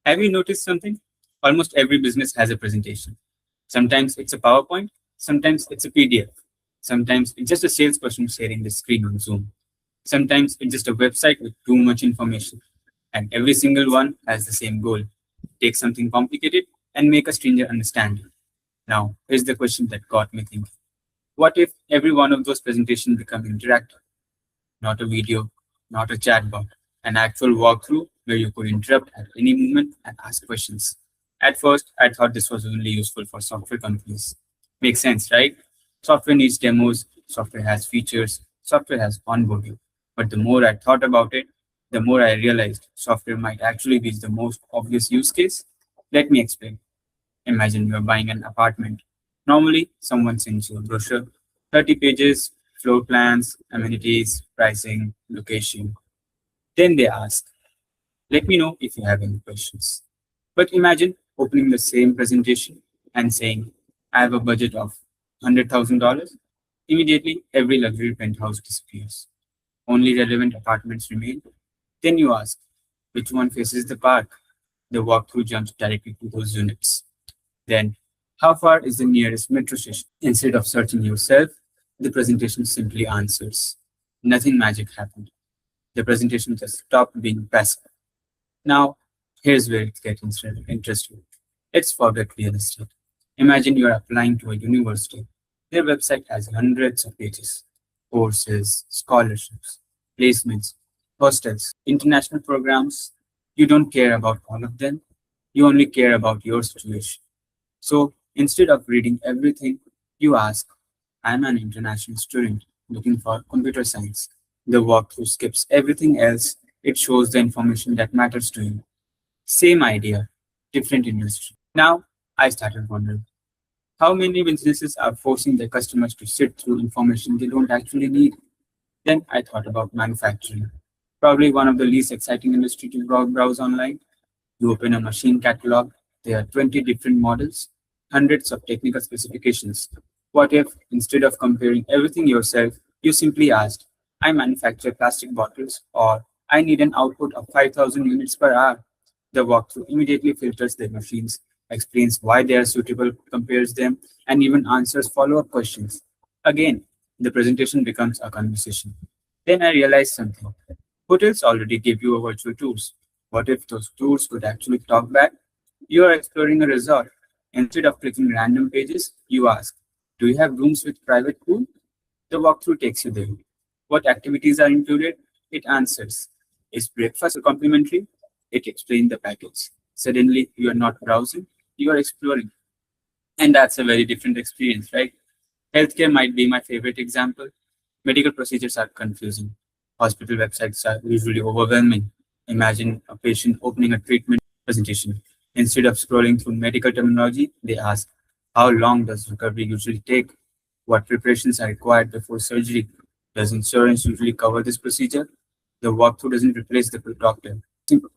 Have you noticed something? Almost every business has a presentation. Sometimes it's a PowerPoint, sometimes it's a PDF, sometimes it's just a salesperson sharing the screen on Zoom. Sometimes it's just a website with too much information. And every single one has the same goal: take something complicated and make a stranger understand it. Now, here's the question that got me thinking. What if every one of those presentations become interactive? Not a video, not a chatbot, an actual walkthrough where you could interrupt at any moment and ask questions. At first, I thought this was only useful for software companies. Makes sense, right? Software needs demos, software has features, software has onboarding. But the more I thought about it, the more I realized software might actually be the most obvious use case. Let me explain. Imagine you're buying an apartment. Normally, someone sends you a brochure, 30 pages, floor plans, amenities, pricing, location. Then they ask, let me know if you have any questions. But imagine opening the same presentation and saying, I have a budget of $100,000. Immediately, every luxury penthouse disappears. Only relevant apartments remain. Then you ask, which one faces the park? The walkthrough jumps directly to those units. Then, how far is the nearest metro station? Instead of searching yourself, the presentation simply answers. Nothing magic happened. The presentation just stopped being passive. Now, here's where it gets interesting. Let's forget real estate. Imagine you're applying to a university. Their website has hundreds of pages: courses, scholarships, placements, hostels, international programs. You don't care about all of them. You only care about your situation. So instead of reading everything, you ask, I'm an international student looking for computer science. The walkthrough skips everything else. It shows the information that matters to you. Same idea, different industry. Now, I started wondering, how many businesses are forcing their customers to sit through information they don't actually need? Then I thought about manufacturing, probably one of the least exciting industry to browse online. You open a machine catalog, there are 20 different models, hundreds of technical specifications. What if, instead of comparing everything yourself, you simply asked, I manufacture plastic bottles, or I need an output of 5,000 units per hour? The walkthrough immediately filters their machines, explains why they are suitable, compares them, and even answers follow-up questions. Again, the presentation becomes a conversation. Then I realized something. Hotels already give you a virtual tours. What if those tours could actually talk back? You are exploring a resort. Instead of clicking random pages, you ask, do you have rooms with private pool? The walkthrough takes you there. What activities are included? It answers. Is breakfast complimentary? It explains the package. Suddenly, you are not browsing, you are exploring. And that's a very different experience, right? Healthcare might be my favorite example. Medical procedures are confusing. Hospital websites are usually overwhelming. Imagine a patient opening a treatment presentation. Instead of scrolling through medical terminology, they ask, how long does recovery usually take? What preparations are required before surgery? Does insurance usually cover this procedure? The walkthrough doesn't replace the doctor.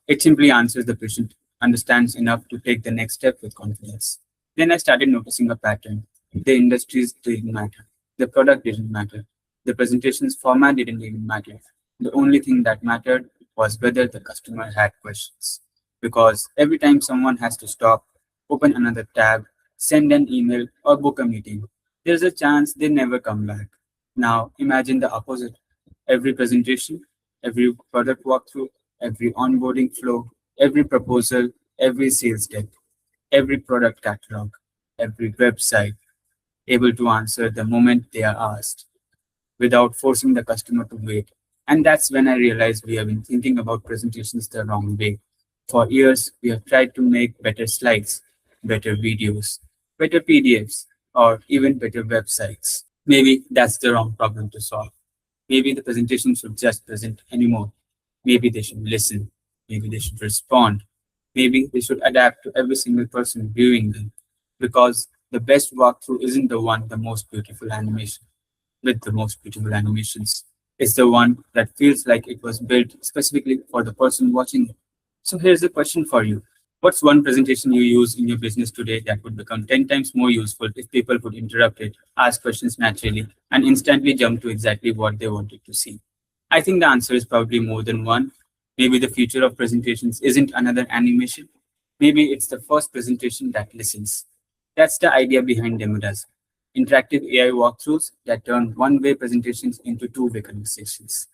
It simply answers the patient, understands enough to take the next step with confidence. Then I started noticing a pattern. The industries didn't matter. The product didn't matter. The presentation's format didn't even matter. The only thing that mattered was whether the customer had questions. Because every time someone has to stop, open another tab, send an email, or book a meeting, there's a chance they never come back. Now imagine the opposite. Every presentation, every product walkthrough, every onboarding flow, every proposal, every sales deck, every product catalog, every website, able to answer the moment they are asked without forcing the customer to wait. And that's when I realized we have been thinking about presentations the wrong way. For years, we have tried to make better slides, better videos, better PDFs, or even better websites. Maybe that's the wrong problem to solve. Maybe the presentation should just present anymore. Maybe they should listen. Maybe they should respond. Maybe they should adapt to every single person viewing them. Because the best walkthrough isn't the one the most beautiful animation with the most beautiful animations. It's the one that feels like it was built specifically for the person watching it. So here's the question for you. What's one presentation you use in your business today that would become 10 times more useful if people could interrupt it, ask questions naturally, and instantly jump to exactly what they wanted to see? I think the answer is probably more than one. Maybe the future of presentations isn't another animation. Maybe it's the first presentation that listens. That's the idea behind Demodas, interactive AI walkthroughs that turn one-way presentations into two-way conversations.